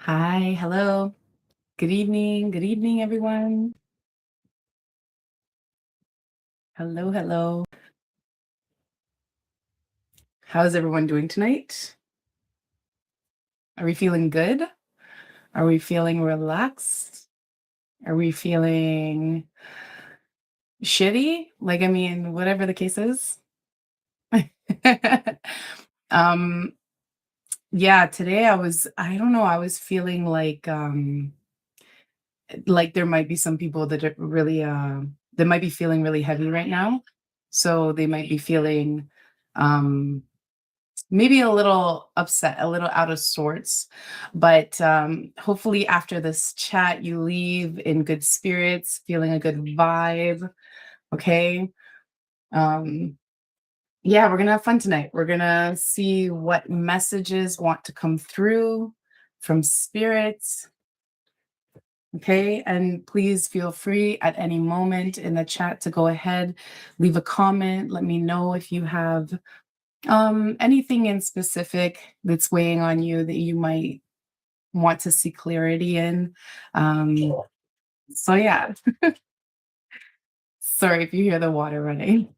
Hi, hello. Good evening, everyone. Hello, hello. How's everyone doing tonight? Are we feeling good? Are we feeling relaxed? Are we feeling shitty? Whatever the case is. um, yeah, today I don't know, I was feeling like there might be some people that are really that might be feeling really heavy right now. So they might be feeling um maybe a little upset, a little out of sorts, but hopefully after this chat, you leave in good spirits, feeling a good vibe. Okay. Um, yeah, we're gonna have fun tonight. We're gonna see what messages want to come through from spirits. Okay, and please feel free at any moment in the chat to go ahead, leave a comment. Let me know if you have anything in specific that's weighing on you that you might want to see clarity in. Um, so yeah, sorry if you hear the water running.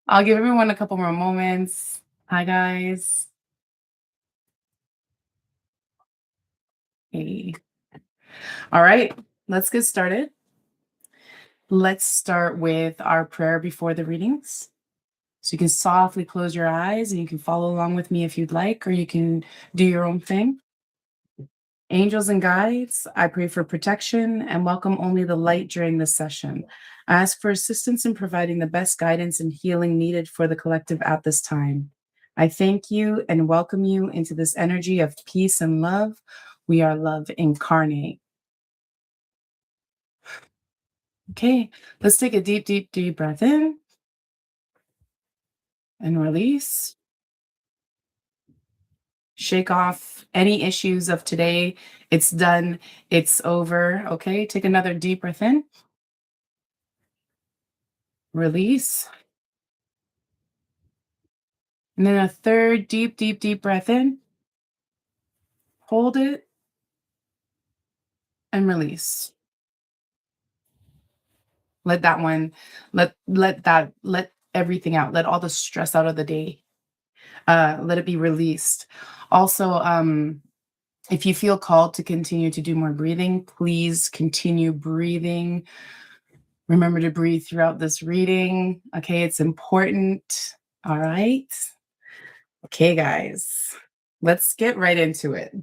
I'll give everyone a couple more moments. Hi guys. Hey. All right, let's get started. Let's start with our prayer before the readings. So you can softly close your eyes and you can follow along with me if you'd like, or you can do your own thing. Angels and guides, I pray for protection and welcome only the light during this session. I ask for assistance in providing the best guidance and healing needed for the collective at this time. I thank you and welcome you into this energy of peace and love. We are love incarnate. Okay, let's take a deep, deep, deep breath in and release. Shake off any issues of today. It's done. It's over. Okay, take another deep breath in, release. And then a third deep, deep, deep breath in, hold it and release. Let that one, let everything out. Let all the stress out of the day. Let it be released. Also, if you feel called to continue to do more breathing, please continue breathing. Remember to breathe throughout this reading. Okay, it's important. All right. Okay, guys, let's get right into it.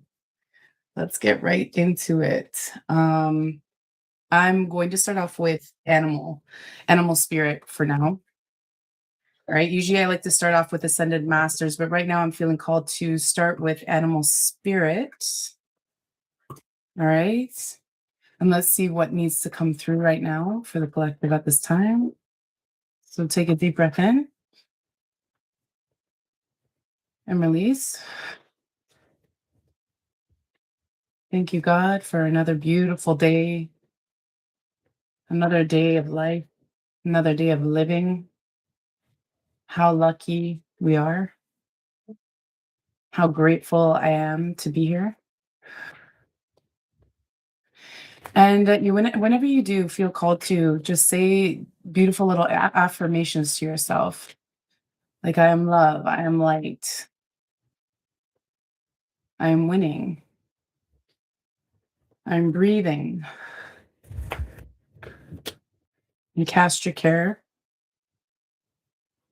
Let's get right into it. I'm going to start off with animal spirit for now. All right. Usually I like to start off with ascended masters, but right now I'm feeling called to start with animal spirit. All right. And let's see what needs to come through right now for the collective at this time. So take a deep breath in and release. Thank you, God, for another beautiful day, another day of life, another day of living. How lucky we are. How grateful I am to be here. And whenever you do feel called to just say beautiful little affirmations to yourself, like I am love, I am light, I am winning, I'm breathing. You cast your care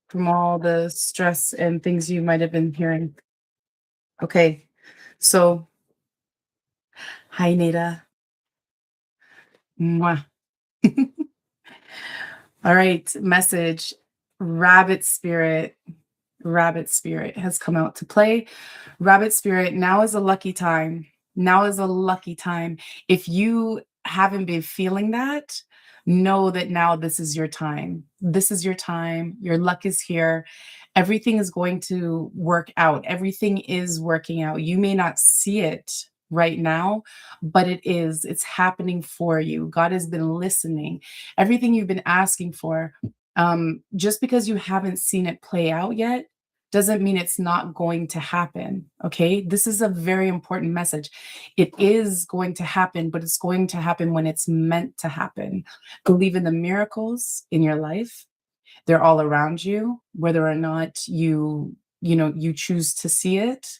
from all the stress and things you might have been hearing. Okay, so hi Nada. Mwah. All right, message. Rabbit spirit. Rabbit spirit has come out to play. Rabbit spirit, now is a lucky time. Now is a lucky time. If you haven't been feeling that, know that now this is your time. This is your time. Your luck is here. Everything is going to work out. Everything is working out. You may not see it right now, but it is. It's happening for you. God has been listening. Everything you've been asking for, just because you haven't seen it play out yet doesn't mean it's not going to happen. Okay. This is a very important message. It is going to happen, but it's going to happen when it's meant to happen. Believe in the miracles in your life. They're all around you, whether or not you choose to see it,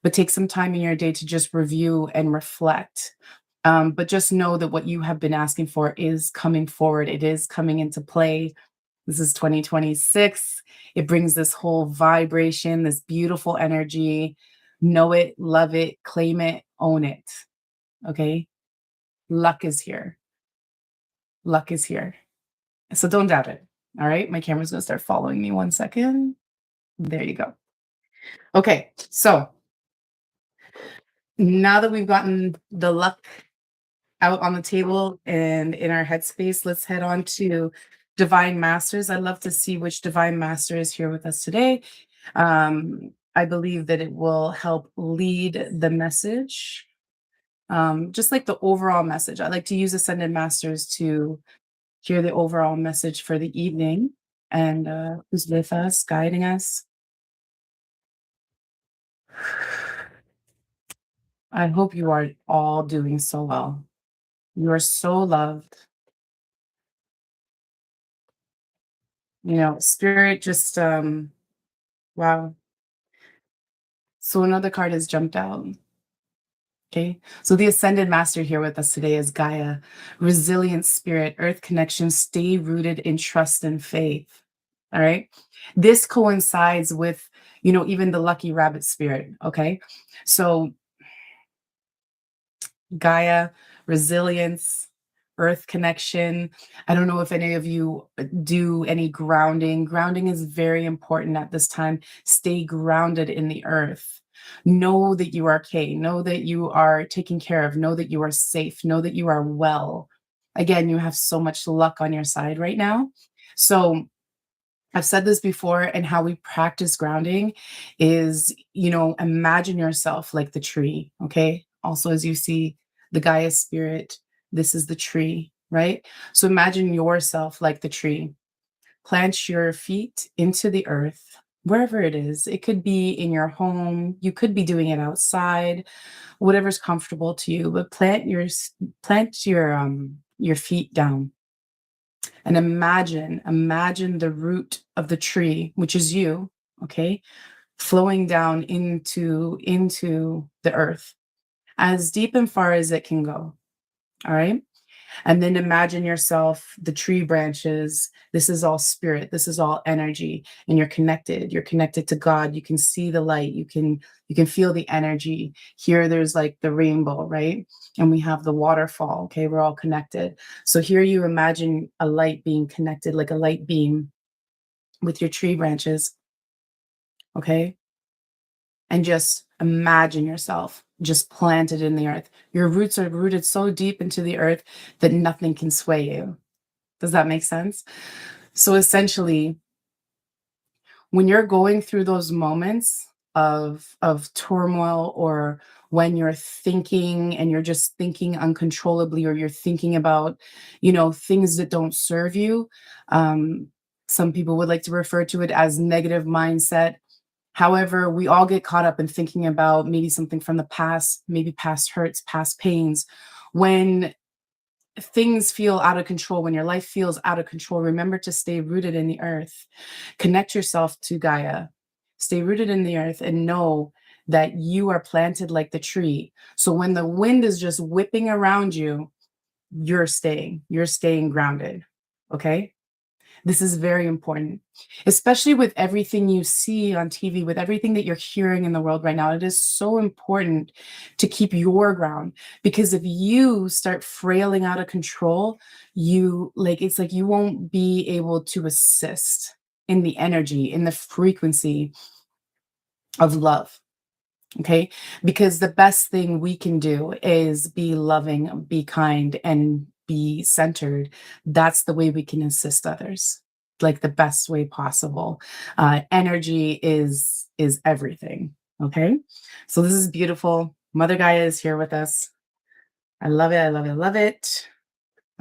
but take some time in your day to just review and reflect. But just know that what you have been asking for is coming forward. It is coming into play. This is 2026. It brings this whole vibration, this beautiful energy. Know it, love it, claim it, own it. Okay. Luck is here. Luck is here. So don't doubt it. All right. My camera's going to start following me 1 second. There you go. Okay. So now that we've gotten the luck out on the table and in our headspace, let's head on to divine masters. I'd love to see which divine master is here with us today. I believe that it will help lead the message, just like the overall message. I like to use ascended masters to hear the overall message for the evening and who's with us, guiding us. I hope you are all doing so well. You are so loved. Spirit just wow. So another card has jumped out. Okay. So the ascended master here with us today is Gaia, resilient spirit, earth connection, stay rooted in trust and faith. All right. This coincides with, even the lucky rabbit spirit. Okay. So Gaia, resilience, earth connection. I don't know if any of you do any grounding. Grounding is very important at this time. Stay grounded in the earth. Know that you are okay. Know that you are taken care of. Know that you are safe. Know that you are well. Again, you have so much luck on your side right now. So I've said this before, and how we practice grounding is, imagine yourself like the tree. Okay. Also, as you see the Gaia spirit, this is the tree, right? So imagine yourself like the tree. Plant your feet into the earth, wherever it is. It could be in your home. You could be doing it outside, whatever's comfortable to you, but plant your feet down and imagine the root of the tree, which is you, okay, flowing down into the earth as deep and far as it can go. All right. And then imagine yourself, the tree branches. This is all spirit. This is all energy. And you're connected. You're connected to God. You can see the light. You can feel the energy. Here there's like the rainbow, right? And we have the waterfall. Okay, we're all connected. So here you imagine a light being connected, like a light beam with your tree branches. Okay. And just imagine yourself just planted in the earth. Your roots are rooted so deep into the earth that nothing can sway you. Does that make sense? So essentially, when you're going through those moments of turmoil, or when you're thinking and you're just thinking uncontrollably, or you're thinking about, things that don't serve you, um, some people would like to refer to it as negative mindset. However, we all get caught up in thinking about maybe something from the past, maybe past hurts, past pains. When things feel out of control, when your life feels out of control, remember to stay rooted in the earth. Connect yourself to Gaia. Stay rooted in the earth and know that you are planted like the tree. So when the wind is just whipping around you, you're staying grounded. Okay? This is very important, especially with everything you see on TV, with everything that you're hearing in the world right now. It is so important to keep your ground, because if you start frailing out of control, it's like you won't be able to assist in the energy, in the frequency of love. Okay. Because the best thing we can do is be loving, be kind, and be centered. That's the way we can assist others, like the best way possible. Energy is everything. Okay. So this is beautiful. Mother Gaia is here with us. I love it. I love it. I love it.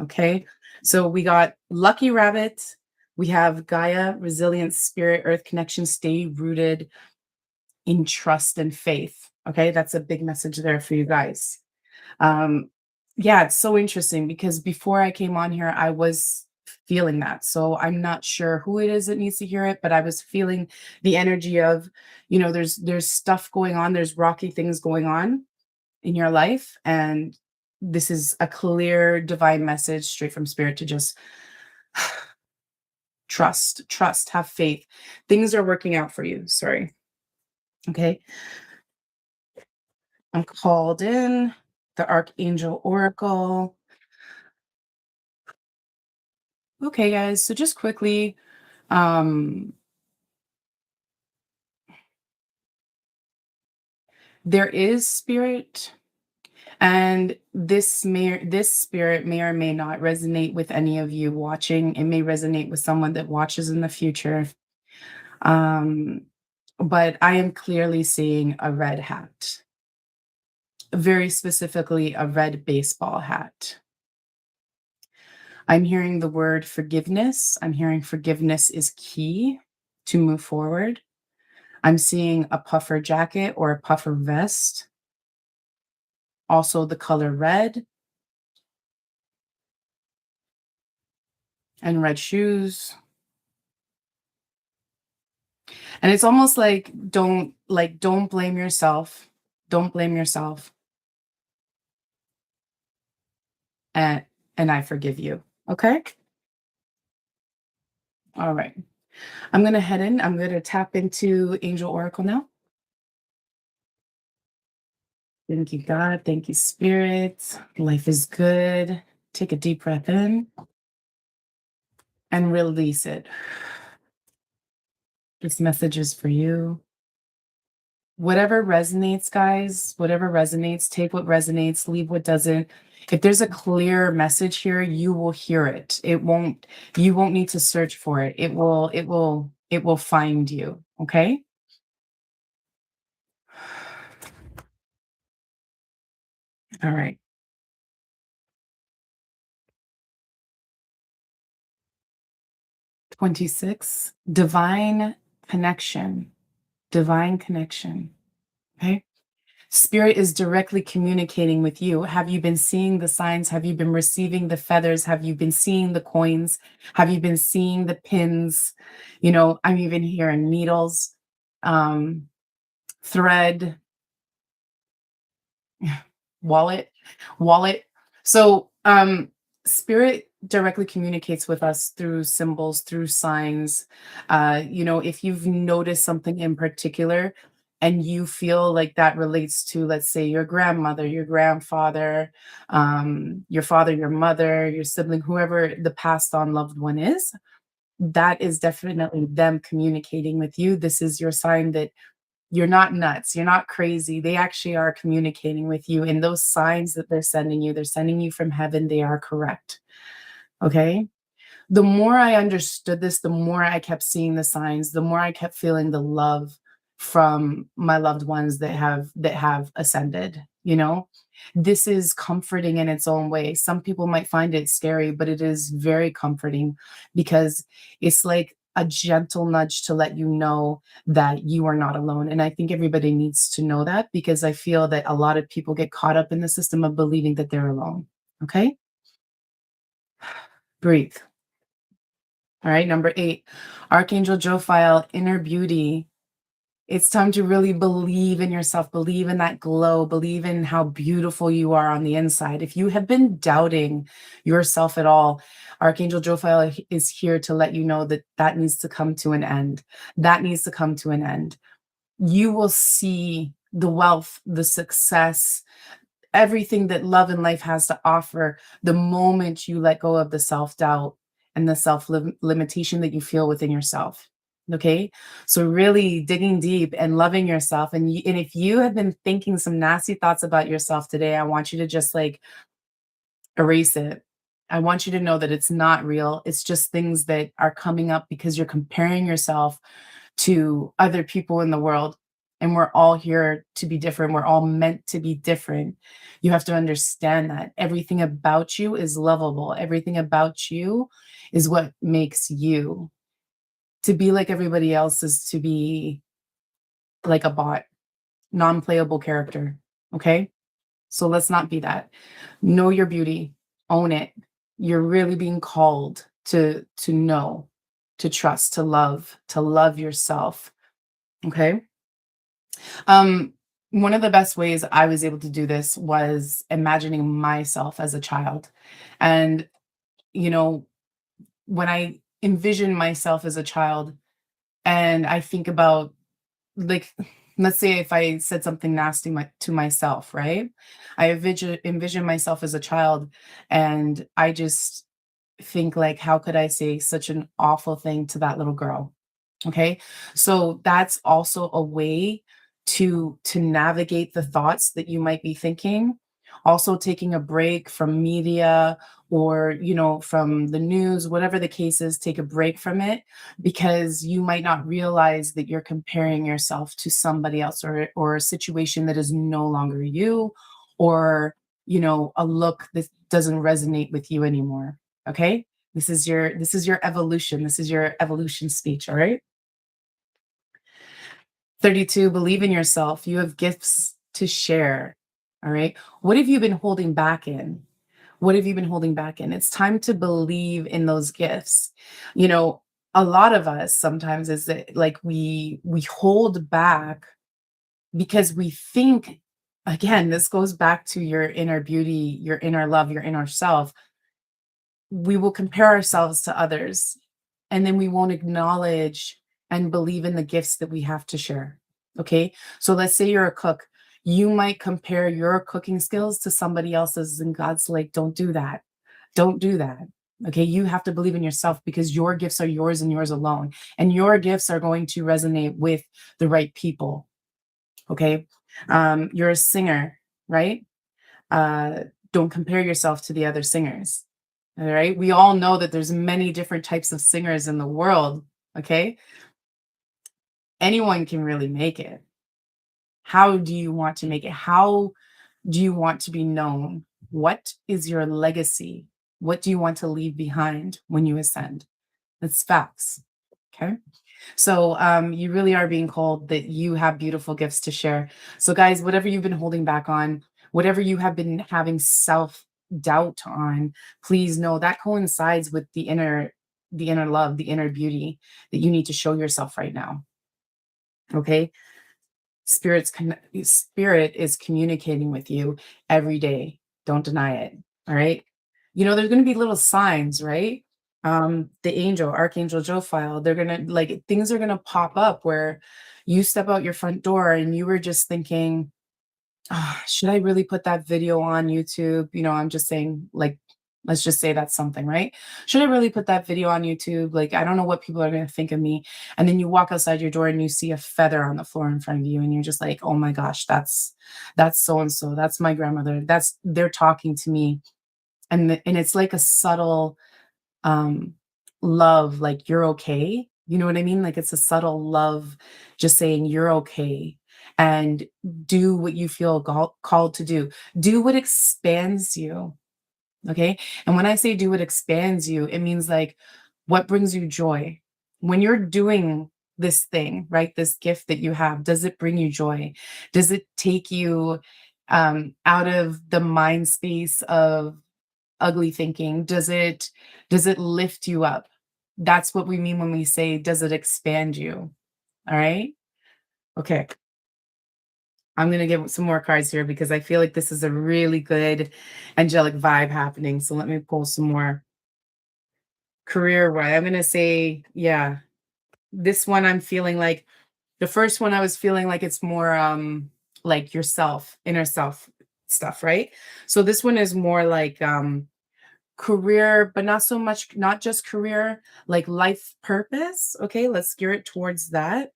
Okay. So we got Lucky Rabbit, We have Gaia, resilience, spirit, earth connection, stay rooted in trust and faith. Okay, that's a big message there for you guys. Um, yeah, it's so interesting because before I came on here, I was feeling that. So I'm not sure who it is that needs to hear it, but I was feeling the energy of, there's stuff going on, there's rocky things going on in your life, and this is a clear divine message straight from spirit to just trust, have faith. Things are working out for you. Sorry. Okay. I'm called in the Archangel Oracle. Okay, guys. So just quickly, um, there is spirit, and this spirit may or may not resonate with any of you watching. It may resonate with someone that watches in the future. Um, but I am clearly seeing a red hat, very specifically a red baseball hat. I'm hearing the word forgiveness. I'm hearing forgiveness is key to move forward. I'm seeing a puffer jacket or a puffer vest, also the color red, and red shoes. And it's almost like don't blame yourself. Don't blame yourself. And and I forgive you. Okay? All right. I'm going to head in. I'm going to tap into Angel Oracle now. Thank you, God. Thank you, Spirit. Life is good. Take a deep breath in and release it. This message is for you. Whatever resonates, guys, whatever resonates, take what resonates, leave what doesn't. If there's a clear message here, you will hear it. You won't need to search for it. It will find you. Okay? All right. 26, divine connection. Divine connection. Okay? Spirit is directly communicating with you. Have you been seeing the signs? Have you been receiving the feathers? Have you been seeing the coins? Have you been seeing the pins? I'm even hearing needles, um, thread, wallet, wallet. So, spirit directly communicates with us through symbols, through signs. If you've noticed something in particular and you feel like that relates to, let's say, your grandmother, your grandfather, your father, your mother, your sibling, whoever the passed on loved one is, that is definitely them communicating with you. This is your sign that you're not nuts. You're not crazy. They actually are communicating with you. And those signs that they're sending you from heaven, they are correct. Okay. The more I understood this, the more I kept seeing the signs, the more I kept feeling the love from my loved ones that have ascended, This is comforting in its own way. Some people might find it scary, but it is very comforting because it's like a gentle nudge to let you know that you are not alone. And I think everybody needs to know that because I feel that a lot of people get caught up in the system of believing that they're alone. Okay? Breathe. All right, number 8, Archangel Jophiel, inner beauty. It's time to really believe in yourself, believe in that glow, believe in how beautiful you are on the inside. If you have been doubting yourself at all, Archangel Jophiel is here to let you know that that needs to come to an end. That needs to come to an end. You will see the wealth, the success, everything that love and life has to offer the moment you let go of the self-doubt and the self-limitation that you feel within yourself. Okay? So really digging deep and loving yourself. And if you have been thinking some nasty thoughts about yourself today, I want you to just like erase it. I want you to know that it's not real. It's just things that are coming up because you're comparing yourself to other people in the world. and we're all here to be different. We're all meant to be different. You have to understand that everything about you is lovable. Everything about you is what makes you. To be like everybody else is to be like a bot, non-playable character. Okay? So let's not be that. Know your beauty, own it. You're really being called to know, to trust, to love yourself. Okay? Um, one of the best ways I was able to do this was imagining myself as a child. And, you know, when I envision myself as a child and I think about, like, let's say if I said something nasty to myself, right? I envision myself as a child and I just think like, how could I say such an awful thing to that little girl? Okay. So that's also a way to navigate the thoughts that you might be thinking. Also taking a break from media or, from the news, whatever the case is, take a break from it because you might not realize that you're comparing yourself to somebody else or a situation that is no longer you or, a look that doesn't resonate with you anymore. Okay? This is your evolution. This is your evolution speech, all right? 32, believe in yourself. You have gifts to share. All right. What have you been holding back in? What have you been holding back in? It's time to believe in those gifts. You know, a lot of us sometimes is that like we hold back because we think, again, this goes back to your inner beauty, your inner love, your inner self. We will compare ourselves to others and then we won't acknowledge and believe in the gifts that we have to share. Okay. So let's say you're a cook. You might compare your cooking skills to somebody else's, and God's like, don't do that. Don't do that. Okay. You have to believe in yourself because your gifts are yours and yours alone. And your gifts are going to resonate with the right people. Okay. You're a singer, right? uh, don't compare yourself to the other singers. All right. We all know that there's many different types of singers in the world. Okay. Anyone can really make it. How do you want to make it? How do you want to be known? What is your legacy? What do you want to leave behind when you ascend? That's facts. Okay. So you really are being called that you have beautiful gifts to share. So, guys, whatever you've been holding back on, whatever you have been having self doubt on, please know that coincides with the inner love, the inner beauty that you need to show yourself right now. Okay, spirit is communicating with you every day. Don't deny it. All right. There's going to be little signs, right? The angel, Archangel Jophiel, they're gonna like things are gonna pop up where you step out your front door and you were just thinking, "Ah, should I really put that video on YouTube?" I'm just saying, like, let's just say that's something, right? Should I really put that video on YouTube? Like, I don't know what people are gonna think of me. And then you walk outside your door and you see a feather on the floor in front of you, and you're just like, oh my gosh, that's so and so. That's my grandmother. They're talking to me. And it's like a subtle um love, like you're okay, you know what I mean, like it's a subtle love, just saying you're okay, and do what you feel called to do what expands you. Okay. And when I say do what expands you, it means like what brings you joy when you're doing this thing, right? This gift that you have, does it bring you joy? Does it take you out of the mind space of ugly thinking? Does it lift you up? That's what we mean when we say, does it expand you? All right. Okay. I'm going to give some more cards here because I feel like this is a really good angelic vibe happening. So let me pull some more. Career wise, I'm going to say, yeah, this one I'm feeling like the first one I was feeling like it's more like yourself, inner self stuff, right? So this one is more like career, but not so much, not just career, like life purpose. Okay, let's gear it towards that.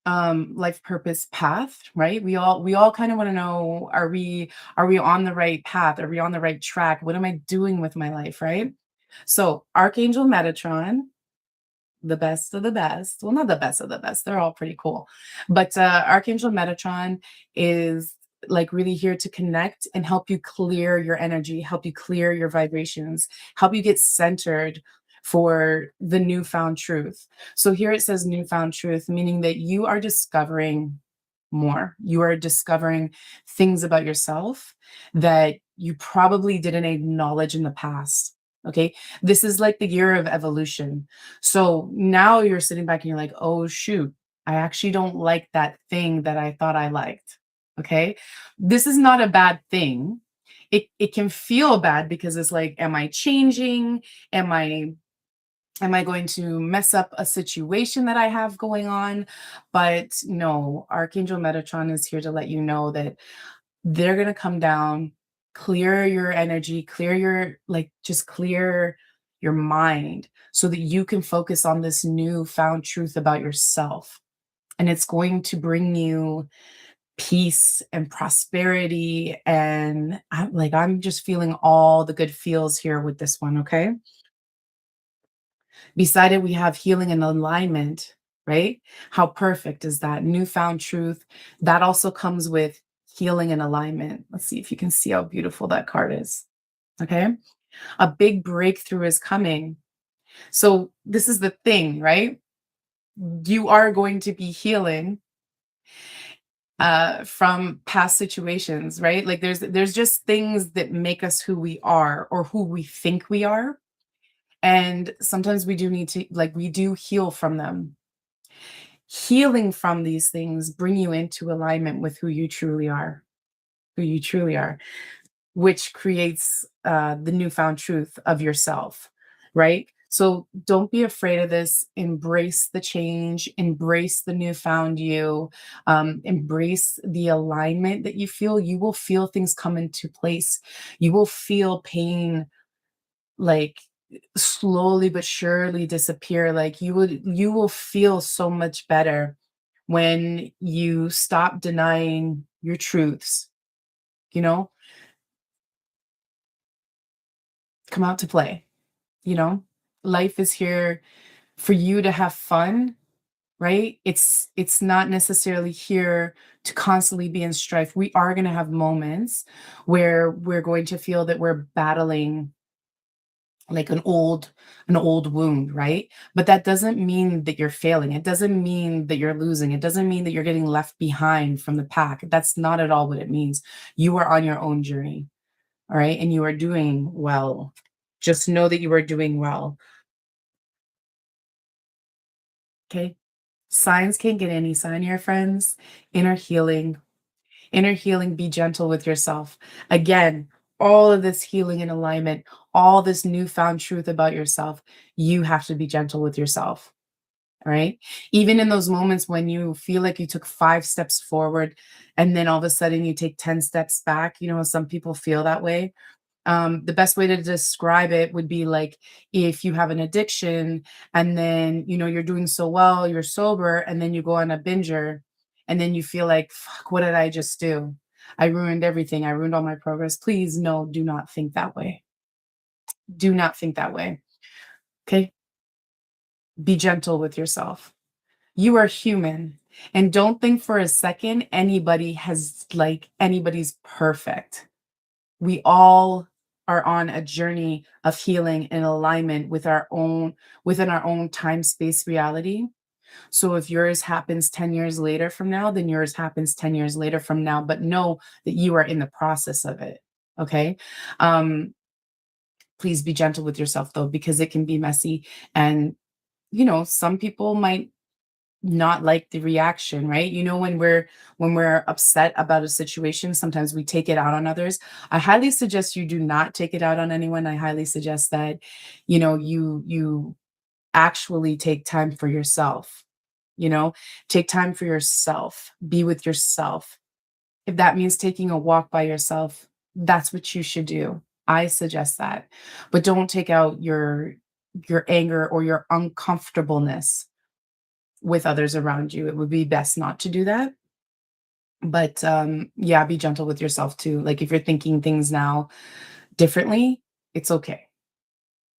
Life purpose path, right? We all kind of want to know, are we on the right path? Are we on the right track? What am I doing with my life, right? So Archangel Metatron, the best of the best. Well, not the best of the best. They're all pretty cool. But Archangel Metatron is like really here to connect and help you clear your energy, help you clear your vibrations, help you get centered for the newfound truth. So here it says newfound truth, meaning that you are discovering more. You are discovering things about yourself that you probably didn't acknowledge in the past. Okay. This is like the year of evolution. So now you're sitting back and you're like, oh, shoot, I actually don't like that thing that I thought I liked. Okay. This is not a bad thing. It can feel bad because it's like, am I changing? Am I Am I going to mess up a situation that I have going on? But no, Archangel Metatron is here to let you know that they're going to come down, clear your energy, clear your, like, just clear your mind so that you can focus on this newfound truth about yourself. And it's going to bring you peace and prosperity. And I'm just feeling all the good feels here with this one. Okay. Beside it, we have healing and alignment, right? How perfect is that? Newfound truth. That also comes with healing and alignment. Let's see if you can see how beautiful that card is. Okay. A big breakthrough is coming. So, this is the thing, right? You are going to be healing from past situations, right? Like there's just things that make us who we are or who we think we are. And sometimes we do need to, like, we do heal from them. Healing from these things bring you into alignment with who you truly are, which creates the newfound truth of yourself, right? So don't be afraid of this. Embrace the change, embrace the newfound you, embrace the alignment that you feel. You will feel things come into place. You will feel pain, like, slowly but surely disappear. Like you will feel so much better when you stop denying your truths, you know, come out to play, you know. Life is here for you to have fun, right? It's not necessarily here to constantly be in strife. We are going to have moments where we're going to feel that we're battling like an old wound, right? But that doesn't mean that you're failing. It doesn't mean that you're losing. It doesn't mean that you're getting left behind from the pack. That's not at all what it means. You are on your own journey, all right? And you are doing well. Just know that you are doing well. Okay? Signs can't get any signier, friends. Inner healing. Inner healing, be gentle with yourself. Again, all of this healing and alignment, all this newfound truth about yourself, you have to be gentle with yourself. All right. Even in those moments when you feel like you took 5 steps forward and then all of a sudden you take 10 steps back, some people feel that way. The best way to describe it would be like if you have an addiction and then you're doing so well, you're sober, and then you go on a binger, and then you feel like, fuck, what did I just do? I ruined everything. I ruined all my progress. Please, no, do not think that way. Do not think that way. Okay. Be gentle with yourself. You are human. And don't think for a second anybody's perfect. We all are on a journey of healing and alignment within our own time space reality. So if yours happens 10 years later from now, then yours happens 10 years later from now, but know that you are in the process of it. Okay. um please be gentle with yourself though, because it can be messy. And some people might not like the reaction, right? When we're upset about a situation, sometimes we take it out on others. I highly suggest you do not take it out on anyone. I highly suggest that you actually take time for yourself. Take time for yourself. Be with yourself. If that means taking a walk by yourself, that's what you should do. I suggest that. But don't take out your anger or your uncomfortableness with others around you. It would be best not to do that. But yeah, be gentle with yourself too. Like if you're thinking things now differently, it's okay.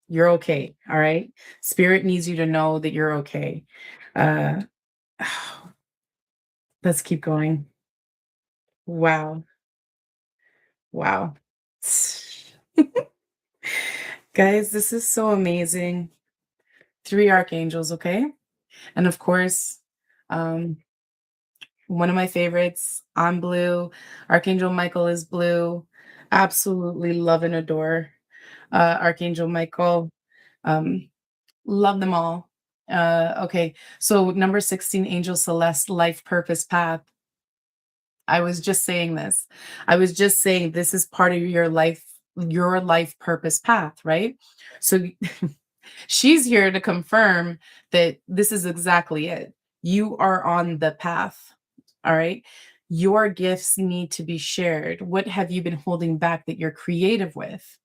You're okay. All right. Spirit needs you to know that you're okay. Uh, let's keep going. Wow. Wow. Guys, this is so amazing. Three archangels, okay? And of course, um, one of my favorites, I'm blue. Archangel Michael is blue. Absolutely love and adore Archangel Michael. Um, love them all. Okay, so number 16, Angel Celeste, life purpose path. I was just saying this. I was just saying this is part of your life purpose path, right? So she's here to confirm that this is exactly it. You are on the path. All right. Your gifts need to be shared. What have you been holding back that you're creative with?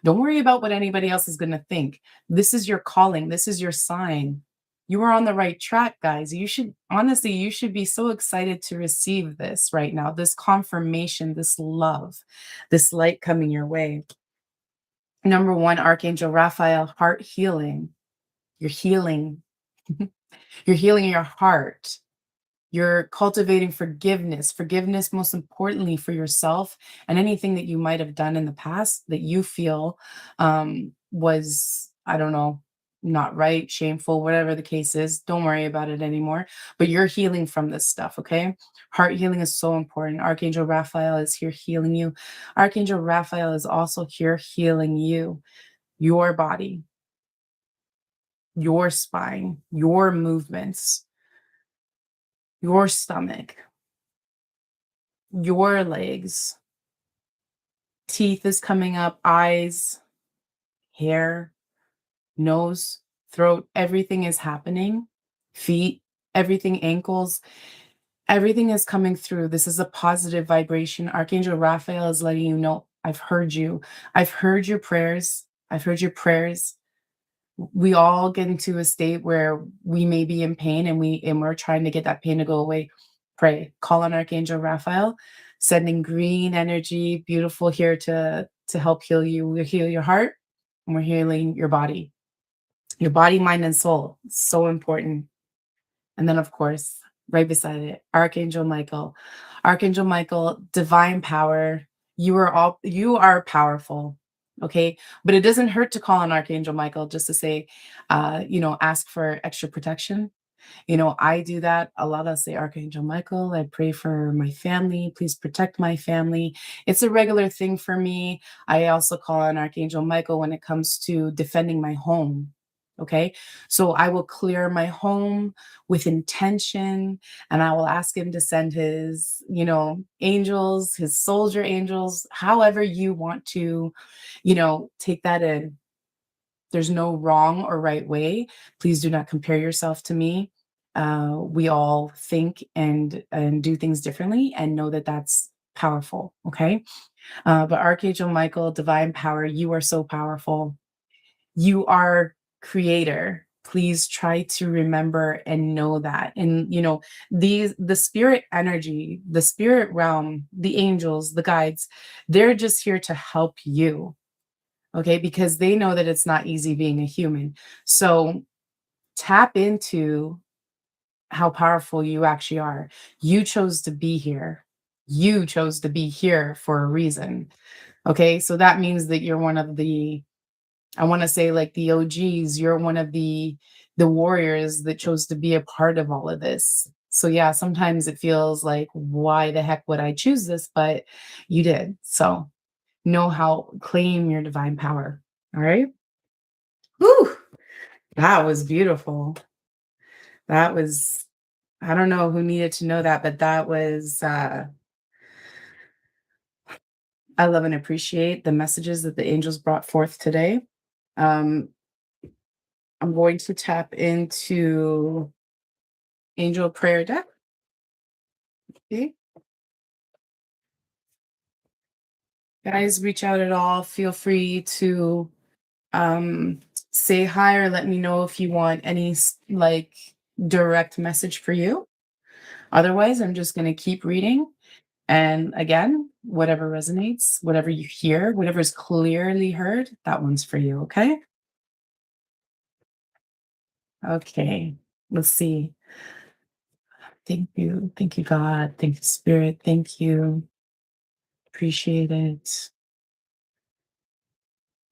Don't worry about what anybody else is going to think. This is your calling. This is your sign. You are on the right track, guys. You should honestly, you should be so excited to receive this right now, this confirmation, this love, this light coming your way. Number one, Archangel Raphael, heart healing. You're healing. You're healing your heart. You're cultivating forgiveness. Forgiveness, most importantly, for yourself and anything that you might have done in the past that you feel was, I don't know, not right, shameful, whatever the case is. Don't worry about it anymore. But you're healing from this stuff, okay? Heart healing is so important. Archangel Raphael is here healing you. Archangel Raphael is also here healing you, your body, your spine, your movements, your stomach, your legs, teeth is coming up, eyes, hair, nose, throat, everything is happening. Feet, everything, ankles, everything is coming through. This is a positive vibration. Archangel Raphael is letting you know, I've heard you. I've heard your prayers. I've heard your prayers. We all get into a state where we may be in pain and we're trying to get that pain to go away. Pray, call on Archangel Raphael, sending green energy, beautiful here to help heal you. We heal your heart and we're healing your body, mind, and soul. It's so important. And then, of course, right beside it, Archangel Michael. Archangel Michael, divine power. You are powerful. Okay. But it doesn't hurt to call on Archangel Michael just to say, ask for extra protection. I do that a lot. I say, Archangel Michael, I pray for my family. Please protect my family. It's a regular thing for me. I also call on Archangel Michael when it comes to defending my home. Okay. So I will clear my home with intention and I will ask him to send his, angels, his soldier angels, however you want to, take that in. There's no wrong or right way. Please do not compare yourself to me. We all think and do things differently, and know that that's powerful. Okay, but Archangel Michael, divine power, you are so powerful. You are creator. Please try to remember and know that. And the spirit energy, the spirit realm, the angels, the guides, they're just here to help you, okay? Because they know that it's not easy being a human. So tap into how powerful you actually are. You chose to be here. You chose to be here for a reason. Okay? So that means that you're one of the, I want to say, like, the OGs, you're one of the warriors that chose to be a part of all of this. So yeah, sometimes it feels like, why the heck would I choose this? But you did. So know how, claim your divine power. All right. Whew, that was beautiful. That was, I don't know who needed to know that, but that was, I love and appreciate the messages that the angels brought forth today. Um, I'm going to tap into Angel Prayer Deck. Okay. Guys, reach out at all. Feel free to um, say hi or let me know if you want any like direct message for you. Otherwise, I'm just going to keep reading. And again, whatever resonates, whatever you hear, whatever is clearly heard, that one's for you. Okay. Okay. Let's see. Thank you. Thank you, God. Thank you, Spirit. Thank you. Appreciate it.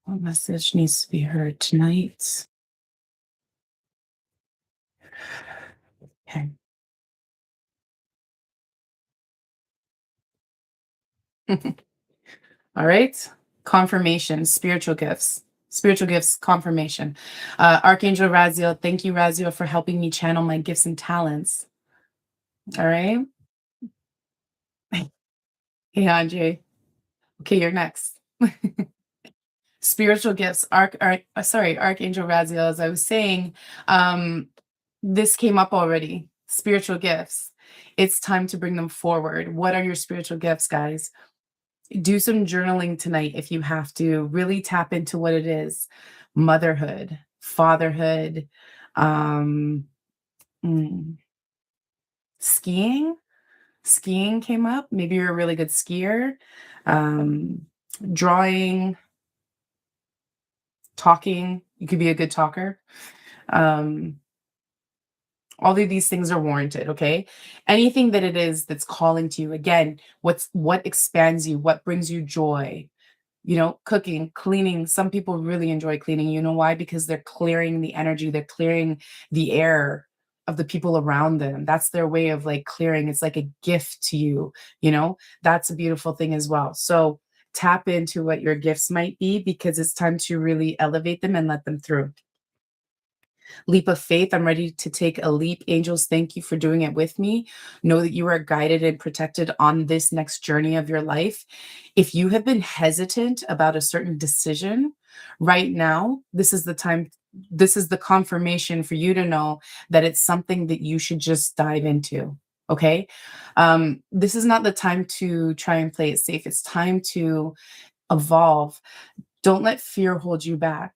What message needs to be heard tonight? Okay. All right. Confirmation, spiritual gifts. Spiritual gifts, confirmation. Archangel Raziel, thank you, Raziel, for helping me channel my gifts and talents. All right. Hey, Andre. Okay, you're next. Spiritual gifts, Archangel Raziel. As I was saying, um, this came up already. Spiritual gifts. It's time to bring them forward. What are your spiritual gifts, guys? Do some journaling tonight if you have to. Really tap into what it is. Motherhood, fatherhood, um, mm, skiing. Skiing came up. Maybe you're a really good skier. Um, drawing, talking. You could be a good talker. Um, all of these things are warranted, okay? Anything that it is that's calling to you, again, what expands you, what brings you joy, cooking, cleaning. Some people really enjoy cleaning. You know why? Because they're clearing the energy, they're clearing the air of the people around them. That's their way of like clearing. It's like a gift to you, That's a beautiful thing as well. So tap into what your gifts might be because it's time to really elevate them and let them through. Leap of faith. I'm ready to take a leap. Angels, thank you for doing it with me. Know that you are guided and protected on this next journey of your life. If you have been hesitant about a certain decision, right now, this is the time. This is the confirmation for you to know that it's something that you should just dive into. Okay. This is not the time to try and play it safe. It's time to evolve. Don't let fear hold you back.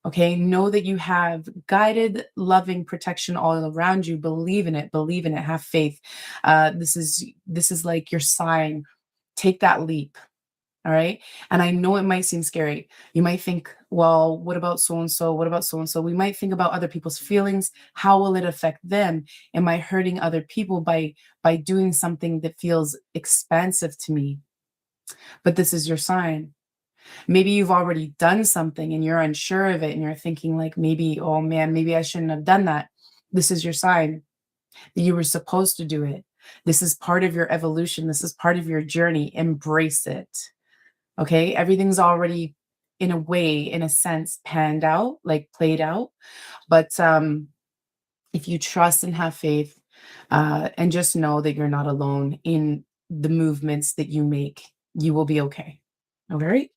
Okay. Know that you have guided, loving protection all around you. Believe in it. Believe in it. Have faith. This is like your sign. Take that leap. All right. And I know it might seem scary. You might think, well, what about so and so? What about so and so? We might think about other people's feelings. How will it affect them? Am I hurting other people by doing something that feels expansive to me? But this is your sign. Maybe you've already done something and you're unsure of it and you're thinking like maybe, oh man, maybe I shouldn't have done that. This is your sign that you were supposed to do it. This is part of your evolution. This is part of your journey. Embrace it. Okay? Everything's already in a way, in a sense, panned out, like played out. But if you trust and have faith, and just know that you're not alone in the movements that you make, you will be okay. All right?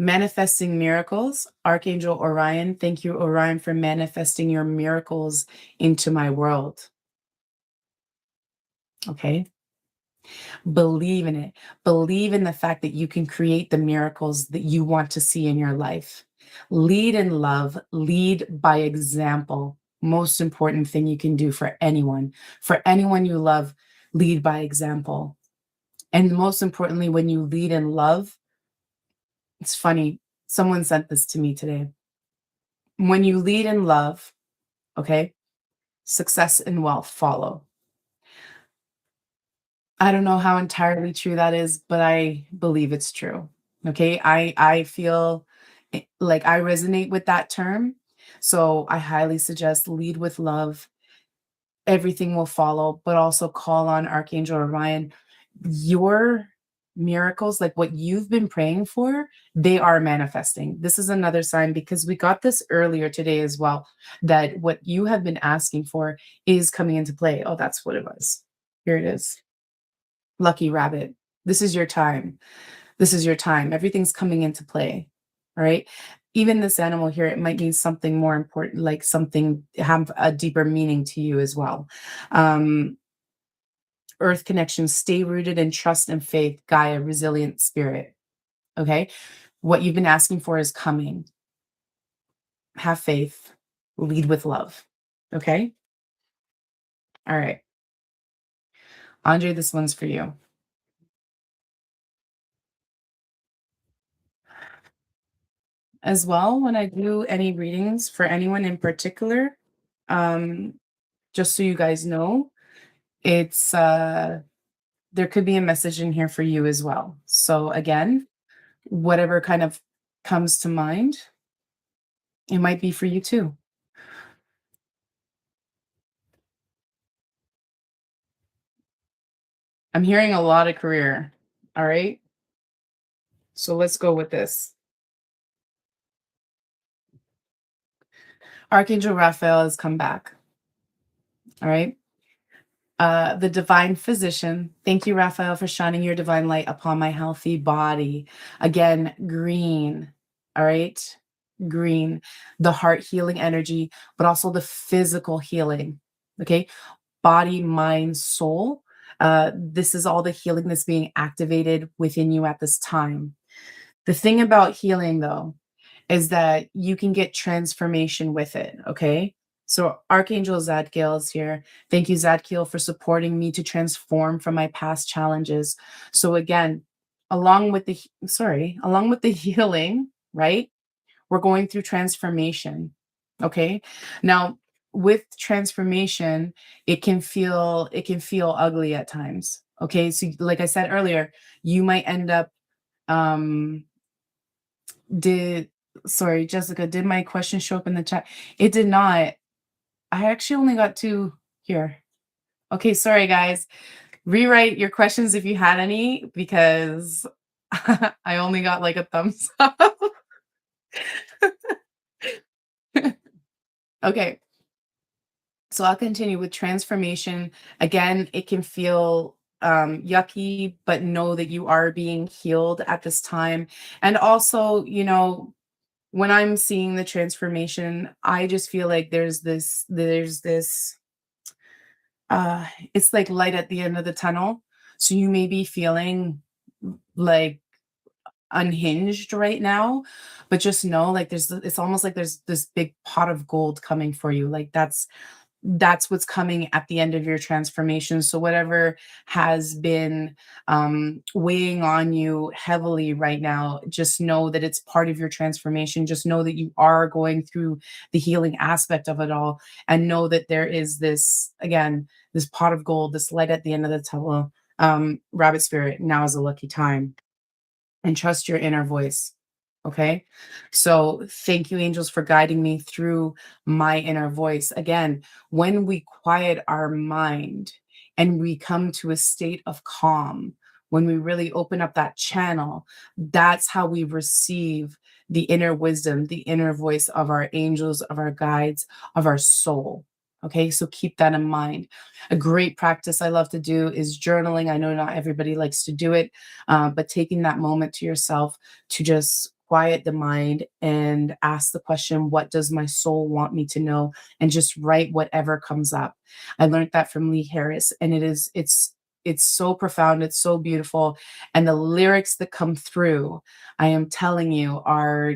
Manifesting miracles, Archangel Orion. Thank you, Orion, for manifesting your miracles into my world. Okay. Believe in it. Believe in the fact that you can create the miracles that you want to see in your life. Lead in love, lead by example. Most important thing you can do for anyone. For anyone you love, lead by example. And most importantly, when you lead in love, it's funny. Someone sent this to me today. When you lead in love, okay, success and wealth follow. I don't know how entirely true that is, but I believe it's true. Okay? I feel like I resonate with that term. So I highly suggest lead with love. Everything will follow, but also call on Archangel Orion. Your miracles, like what you've been praying for, they are manifesting. This is another sign because we got this earlier today as well, that what you have been asking for is coming into play. Oh, that's what it was. Here it is. Lucky rabbit. This is your time. This is your time. Everything's coming into play. All right. Even this animal here, it might mean something more important, like something have a deeper meaning to you as well. Um, Earth connection, stay rooted in trust and faith, Gaia, resilient spirit. Okay. What you've been asking for is coming. Have faith, lead with love. Okay. All right. Andre, this one's for you. as well when I do any readings for anyone in particular. Um, just so you guys know, it's there could be a message in here for you as well. So again, whatever kind of comes to mind, it might be for you too. I'm hearing a lot of career. All right. So let's go with this. Archangel Raphael has come back. All right. The divine physician. Thank you, Raphael, for shining your divine light upon my healthy body. Again, green. All right. Green, the heart healing energy, but also the physical healing. Okay. Body, mind, soul. This is all the healing that's being activated within you at this time. The thing about healing, though, is that you can get transformation with it, okay? So Archangel Zadkiel is here. Thank you, Zadkiel, for supporting me to transform from my past challenges. So again, along with the healing, right? We're going through transformation. Okay. Now, with transformation, it can feel ugly at times. Okay. So like I said earlier, you might end up um did sorry, Jessica, did my question show up in the chat? It did not. I actually only got two here. Okay, sorry guys. Rewrite your questions if you had any because I only got like a thumbs up. Okay, so I'll continue with transformation. Again, it can feel yucky, but know that you are being healed at this time. And also, when I'm seeing the transformation, I just feel like there's this uh it's like light at the end of the tunnel. So you may be feeling like unhinged right now, but just know like it's almost like there's this big pot of gold coming for you. Like that's what's coming at the end of your transformation. So whatever has been weighing on you heavily right now, just know that it's part of your transformation. Just know that you are going through the healing aspect of it all, and know that there is this again, this pot of gold, this light at the end of the tunnel. Rabbit spirit, now is a lucky time, and trust your inner voice. Okay. So thank you, angels, for guiding me through my inner voice. Again, when we quiet our mind and we come to a state of calm, when we really open up that channel, that's how we receive the inner wisdom, the inner voice of our angels, of our guides, of our soul. Okay, so keep that in mind. A great practice I love to do is journaling. I know not everybody likes to do it, but taking that moment to yourself to just quiet the mind and ask the question, what does my soul want me to know? And just write whatever comes up. I learned that from Lee Harris, and it's so profound, it's so beautiful. And the lyrics that come through, I am telling you, are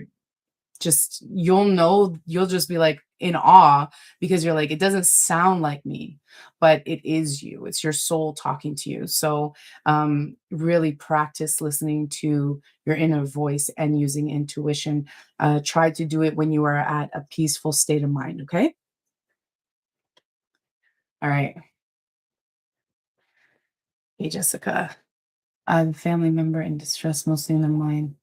just you'll just be like in awe because you're like, it doesn't sound like me, but it is you. It's your soul talking to you. So really practice listening to your inner voice and using intuition. Try to do it when you are at a peaceful state of mind. Okay. All right. Hey, Jessica. I'm a family member in distress, mostly in the mind.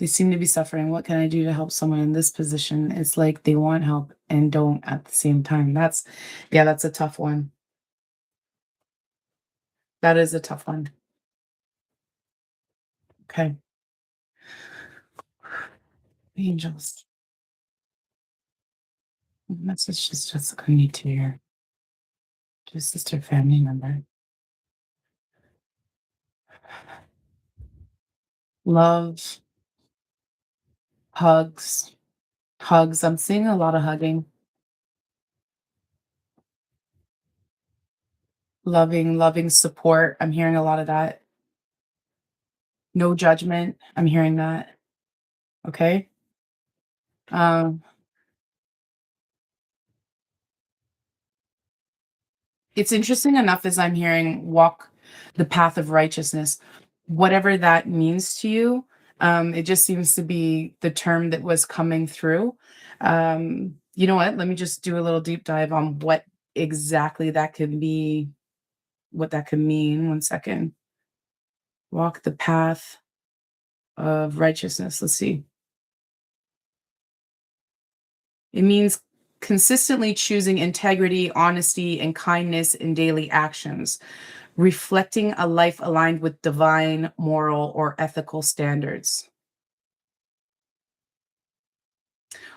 They seem to be suffering. What can I do to help someone in this position? It's like they want help and don't at the same time. Yeah, that's a tough one. That is a tough one. Okay. Angels. Message is Jessica need to hear. To sister family member. Love, hugs, hugs. I'm seeing a lot of hugging. Loving support. I'm hearing a lot of that. No judgment. I'm hearing that. Okay. Um, it's interesting enough as I'm hearing walk the path of righteousness, whatever that means to you. It just seems to be the term that was coming through. You know what? Let me just do a little deep dive on what exactly that could be, what that could mean. One second. Walk the path of righteousness. Let's see. It means consistently choosing integrity, honesty, and kindness in daily actions, reflecting a life aligned with divine, moral, or ethical standards,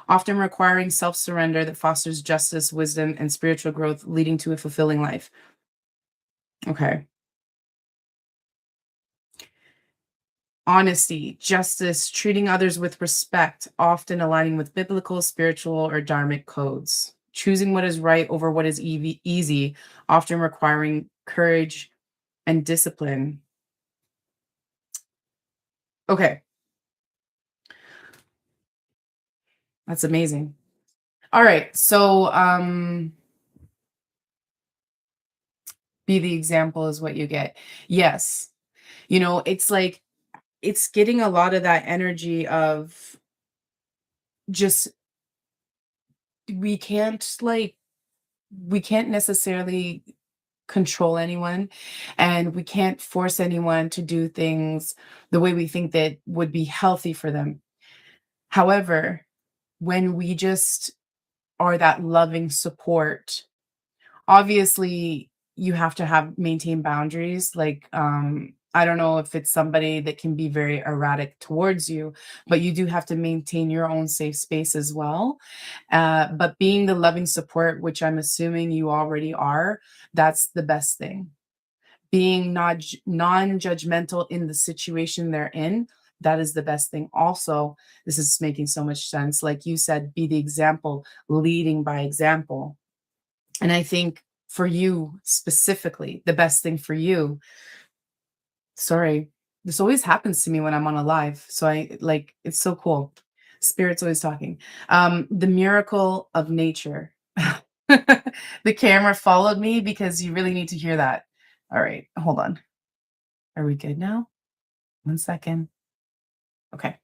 often requiring self surrender that fosters justice, wisdom, and spiritual growth, leading to a fulfilling life. Okay. Honesty, justice, treating others with respect, often aligning with biblical, spiritual, or dharmic codes. Choosing what is right over what is easy, often requiring courage and discipline. Okay, that's amazing. All right, so be the example is what you get. Yes, it's like it's getting a lot of that energy of just we can't like we can't necessarily control anyone, and we can't force anyone to do things the way we think that would be healthy for them. However, when we just are that loving support, obviously you have to have maintain boundaries. Like, I don't know if it's somebody that can be very erratic towards you, but you do have to maintain your own safe space as well. But being the loving support, which I'm assuming you already are, that's the best thing. Being not non-judgmental in the situation they're in, that is the best thing. Also, this is making so much sense. Like you said, be the example, leading by example. And I think for you specifically, the best thing for you, sorry, this always happens to me when I'm on a live. So I like it's so cool. Spirit's always talking. The miracle of nature. The camera followed me because you really need to hear that. All right, hold on. Are we good now? One second. Okay.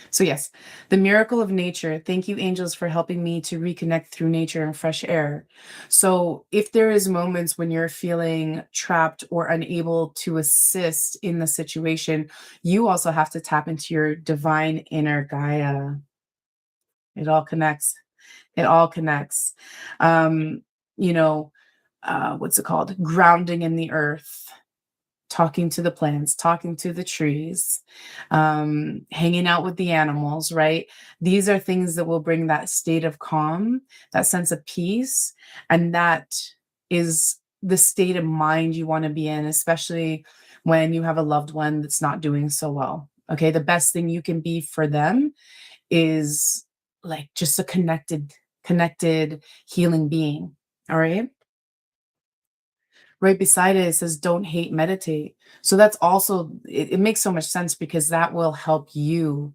So, yes, the miracle of nature. Thank you, angels, for helping me to reconnect through nature and fresh air. So, if there is moments when you're feeling trapped or unable to assist in the situation, you also have to tap into your divine inner Gaia. It all connects. It all connects. Um, you know, what's it called? Grounding in the earth, talking to the plants, talking to the trees, hanging out with the animals, right? These are things that will bring that state of calm, that sense of peace. And that is the state of mind you want to be in, especially when you have a loved one that's not doing so well. Okay. The best thing you can be for them is like just a connected, healing being. All right. Right beside it, it says, "Don't hate, meditate." So that's also it makes so much sense because that will help you,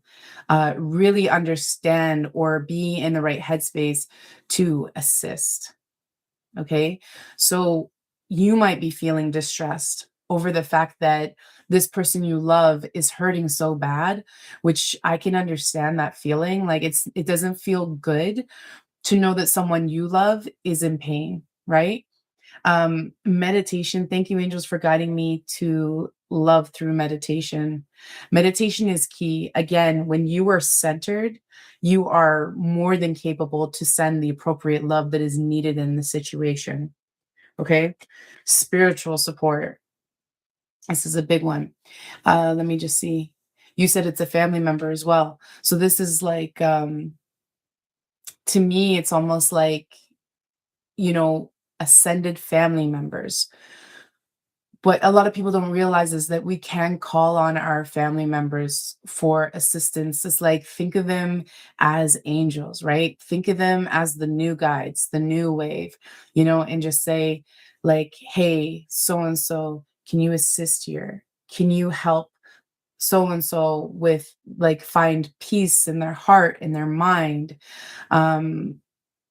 really understand or be in the right headspace to assist, okay? So you might be feeling distressed over the fact that this person you love is hurting so bad, which I can understand that feeling, like, it doesn't feel good to know that someone you love is in pain, right? Meditation. Thank you, angels, for guiding me to love through meditation. Meditation is key. Again, when you are centered, you are more than capable to send the appropriate love that is needed in the situation. Okay. Spiritual support. This is a big one. Let me just see. You said it's a family member as well. So this is like, to me, it's almost like, you know, ascended family members. What a lot of people don't realize is that we can call on our family members for assistance. It's like think of them as angels, right? Think of them as the new guides, the new wave, and just say, like, hey, so and so, can you assist here? Can you help so and so with like find peace in their heart, in their mind? Um,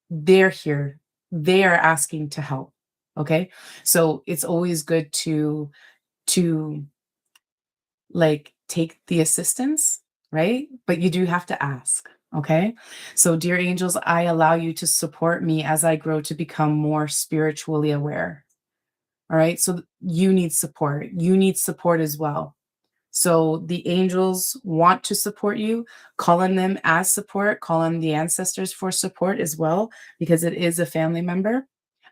they're here. They are asking to help. Okay. So it's always good to like take the assistance right? But you do have to ask. Okay. So, dear angels, I allow you to support me as I grow to become more spiritually aware. All right. So, you need support. You need support as well. So the angels want to support you. Call on them as support. Call on the ancestors for support as well, because it is a family member.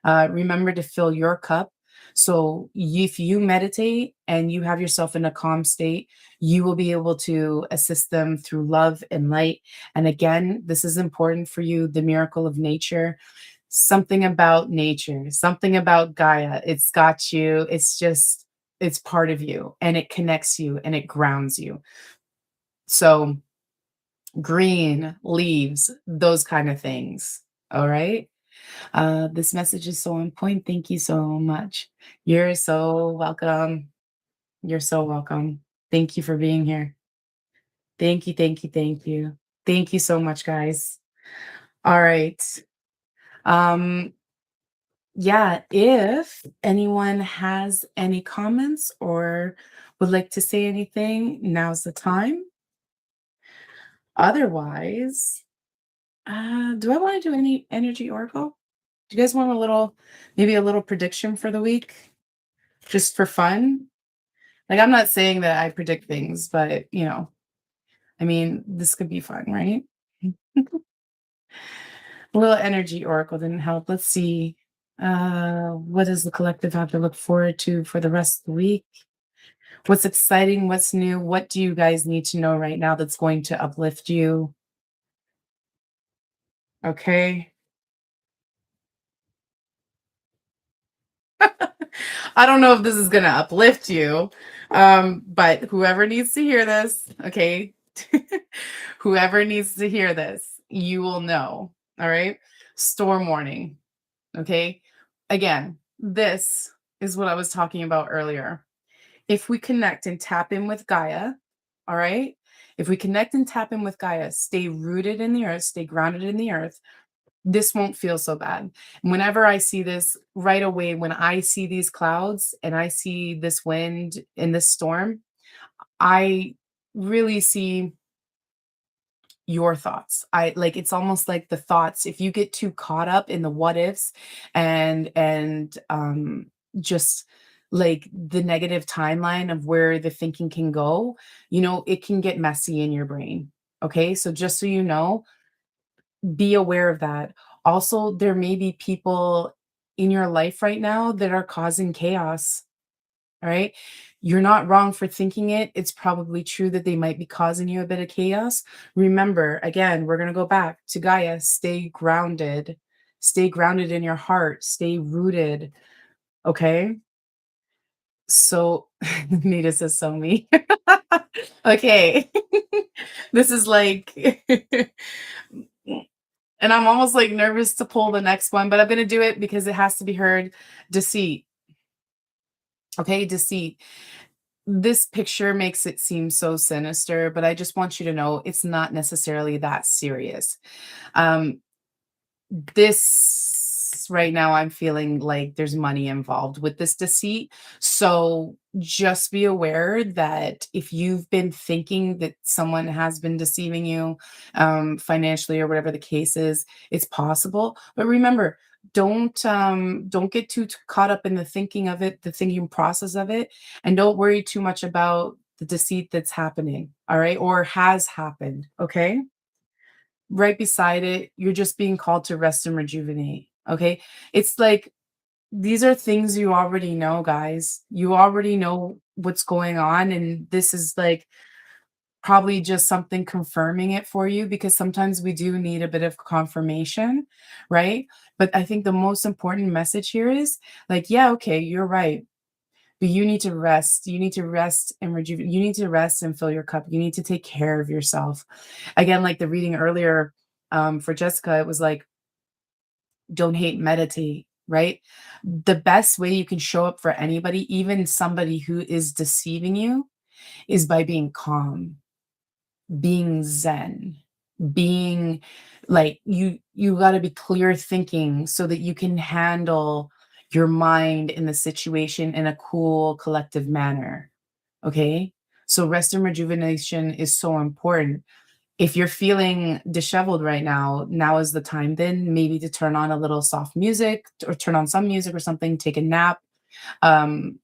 Remember to fill your cup. So if you meditate and you have yourself in a calm state, you will be able to assist them through love and light. And again, this is important for you, the miracle of nature. Something about nature, something about Gaia. It's got you. It's just, it's part of you and it connects you and it grounds you. So, green leaves, those kind of things. All right. This message is so on point. Thank you so much. You're so welcome. You're so welcome. Thank you for being here. Thank you. Thank you. Thank you. Thank you so much, guys. All right. Um, Yeah, if anyone has any comments or would like to say anything, now's the time. Otherwise, do I want to do any energy oracle? Do you guys want a little, maybe a little prediction for the week, just for fun? Like, I'm not saying that I predict things, but I mean, this could be fun, right? A little energy oracle didn't help. Let's see. What does the collective have to look forward to for the rest of the week? What's exciting? What's new? What do you guys need to know right now that's going to uplift you? Okay. I don't know if this is going to uplift you, but whoever needs to hear this, okay? Whoever needs to hear this, you will know. All right. Storm warning. Okay. Again, this is what I was talking about earlier. If we connect and tap in with Gaia, all right? If we connect and tap in with Gaia, stay rooted in the earth, stay grounded in the earth, this won't feel so bad. Whenever I see this right away, when I see these clouds and I see this wind in this storm, I really see your thoughts. I like, it's almost like the thoughts, if you get too caught up in the what ifs and just like the negative timeline of where the thinking can go, it can get messy in your brain. Okay? So just so you know, be aware of that. Also, there may be people in your life right now that are causing chaos. All right. You're not wrong for thinking it. It's probably true that they might be causing you a bit of chaos. Remember, again, we're going to go back to Gaia. Stay grounded. Stay grounded in your heart. Stay rooted. Okay. So, Nita says so me. Okay. This is like, and I'm almost like nervous to pull the next one, but I'm going to do it because it has to be heard. Deceit. Okay. Deceit. This picture makes it seem so sinister, but I just want you to know it's not necessarily that serious. Um, this right now, I'm feeling like there's money involved with this deceit. So just be aware that if you've been thinking that someone has been deceiving you financially or whatever the case is, it's possible. But remember, don't get too caught up in the thinking of it, the thinking process of it, and don't worry too much about the deceit that's happening, all right, or has happened. Okay, right beside it, you're just being called to rest and rejuvenate. Okay. It's like these are things you already know, guys. You already know what's going on. And this is like probably just something confirming it for you because sometimes we do need a bit of confirmation, right? But I think the most important message here is like, yeah, okay, you're right. But you need to rest. You need to rest and rejuvenate. You need to rest and fill your cup. You need to take care of yourself. Again, like the reading earlier for Jessica, it was like, don't hate, meditate, right? The best way you can show up for anybody, even somebody who is deceiving you, is by being calm, being zen, being like you got to be clear thinking so that you can handle your mind in the situation in a cool collective manner. Okay. So rest and rejuvenation is so important. If you're feeling disheveled right now, now is the time then maybe to turn on a little soft music or turn on some music or something, take a nap, um,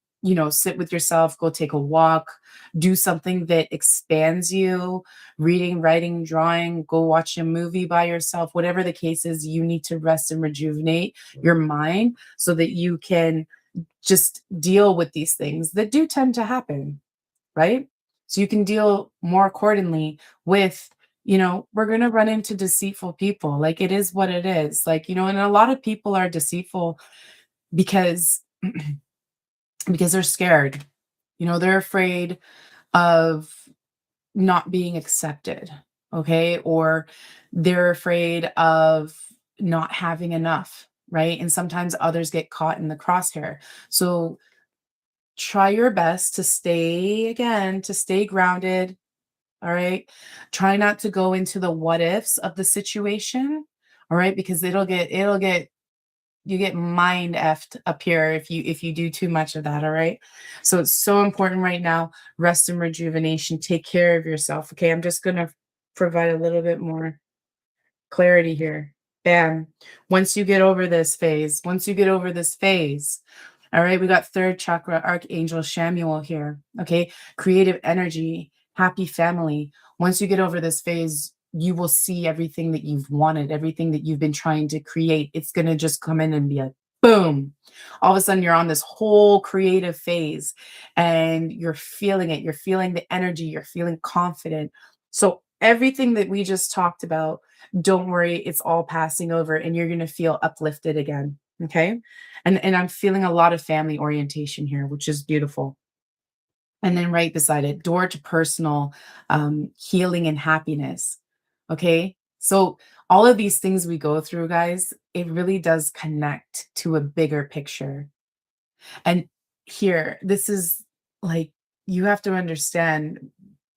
sit with yourself, go take a walk, do something that expands you, reading, writing, drawing, go watch a movie by yourself, whatever the case is, you need to rest and rejuvenate your mind so that you can just deal with these things that do tend to happen, right? So you can deal more accordingly with, we're going to run into deceitful people. Like it is what it is. Like, and a lot of people are deceitful because because they're scared. They're afraid of not being accepted, okay? Or they're afraid of not having enough, right? And sometimes others get caught in the crosshair. So try your best to stay grounded, all right? Try not to go into the what ifs of the situation, all right? Because it'll get you get mind effed up here if you do too much of that, all right? So it's so important right now, rest and rejuvenation, take care of yourself, okay? I'm just gonna provide a little bit more clarity here. Bam. Once you get over this phase, all right, we got third chakra, Archangel Shamuel here. Okay. Creative energy, happy family. Once you get over this phase, you will see everything that you've wanted, everything that you've been trying to create. It's going to just come in and be like, boom. All of a sudden, you're on this whole creative phase and you're feeling it. You're feeling the energy. You're feeling confident. So, everything that we just talked about, don't worry, it's all passing over and you're going to feel uplifted again. Okay. And I'm feeling a lot of family orientation here, which is beautiful. And then right beside it, door to personal healing and happiness. Okay. So all of these things we go through, guys, it really does connect to a bigger picture. And here, this is like, you have to understand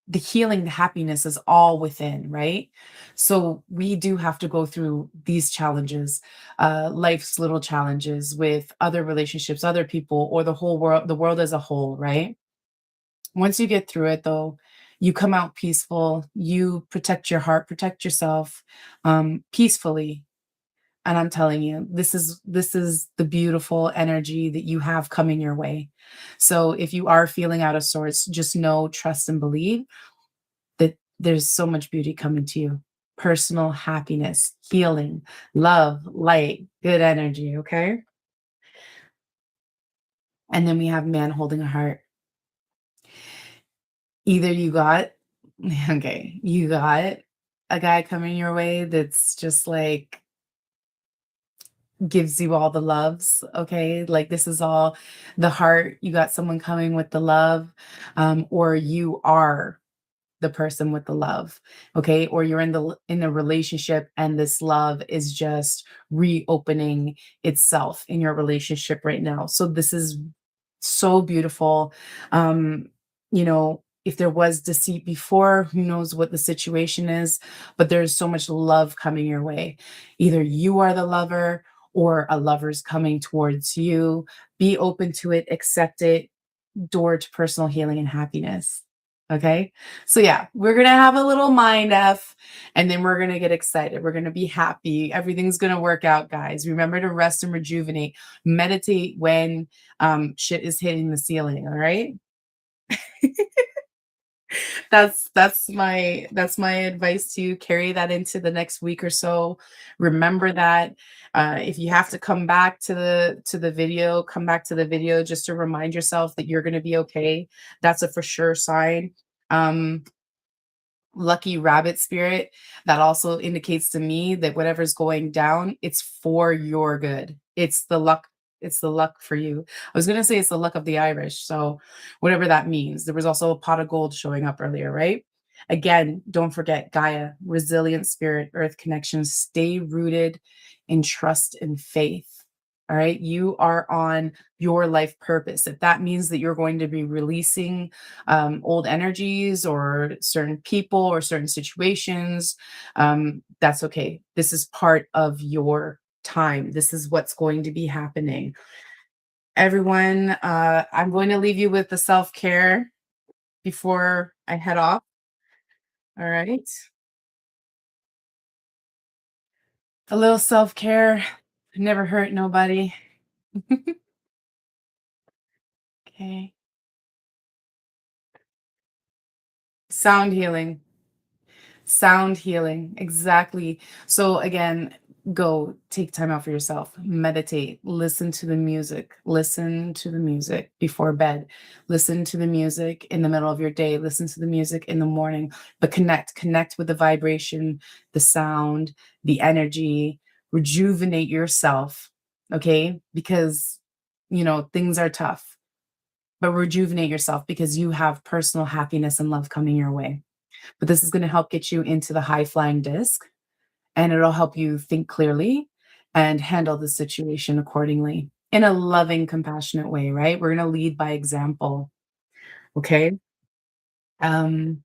the healing, the happiness is all within, right? So we do have to go through these challenges, life's little challenges with other relationships, other people, or the world as a whole, right? Once you get through it, though, you come out peaceful, you protect your heart, protect yourself peacefully, and I'm telling you, this is the beautiful energy that you have coming your way. So if you are feeling out of sorts, just know, trust, and believe that there's so much beauty coming to you. Personal happiness, healing, love, light, good energy, okay? And then we have man holding a heart. Either you got okay, you got a guy coming your way that's just like gives you all the loves, okay? Like this is all the heart. You got someone coming with the love, or you are the person with the love, okay? Or you're in a relationship and this love is just reopening itself in your relationship right now. So this is so beautiful. If there was deceit before, who knows what the situation is, but there's so much love coming your way. Either you are the lover or a lover's coming towards you. Be open to it, accept it, door to personal healing and happiness. Okay. So, yeah, we're going to have a little mind F and then we're going to get excited. We're going to be happy. Everything's going to work out, guys. Remember to rest and rejuvenate. Meditate when shit is hitting the ceiling. All right. That's my advice to you. Carry that into the next week or so. Remember that if you have to come back to the video, come back to the video just to remind yourself that you're going to be okay. That's a for sure sign. Um, Lucky rabbit spirit, that also indicates to me that whatever's going down, it's for your good. It's the luck for you. I was gonna say it's the luck of the Irish, so whatever that means. There was also a pot of gold showing up earlier, right? Again, don't forget Gaia, resilient spirit, earth connection, stay rooted in trust and faith. All right. You are on your life purpose. If that means that you're going to be releasing old energies or certain people or certain situations, that's okay. This is part of your time. This is what's going to be happening. Everyone, I'm going to leave you with the self care. before I head off. All right. A little self-care never hurt nobody. Okay. Sound healing. Sound healing, exactly. So again, go take time out for yourself, meditate, listen to the music before bed, listen to the music in the middle of your day, listen to the music in the morning, but connect with the vibration, the sound, the energy, rejuvenate yourself, okay? Because, things are tough, but rejuvenate yourself because you have personal happiness and love coming your way. But this is going to help get you into the high flying disc and it'll help you think clearly and handle the situation accordingly in a loving, compassionate way, right? We're going to lead by example. Okay. Um,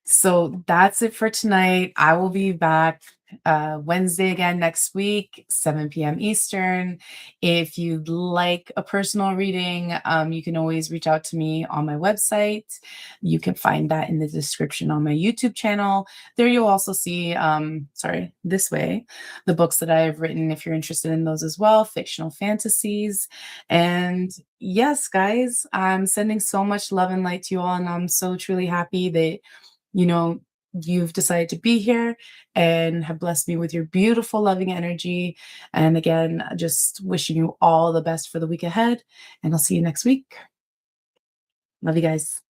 So that's it for tonight. I will be back Wednesday again next week, 7 p.m. Eastern. If you'd like a personal reading, you can always reach out to me on my website. You can find that in the description on my YouTube channel. There you'll also see, this way, the books that I have written if you're interested in those as well, fictional fantasies. And yes, guys, I'm sending so much love and light to you all, and I'm so truly happy that you know, you've decided to be here and have blessed me with your beautiful, loving energy. And again, just wishing you all the best for the week ahead. And I'll see you next week. Love you guys.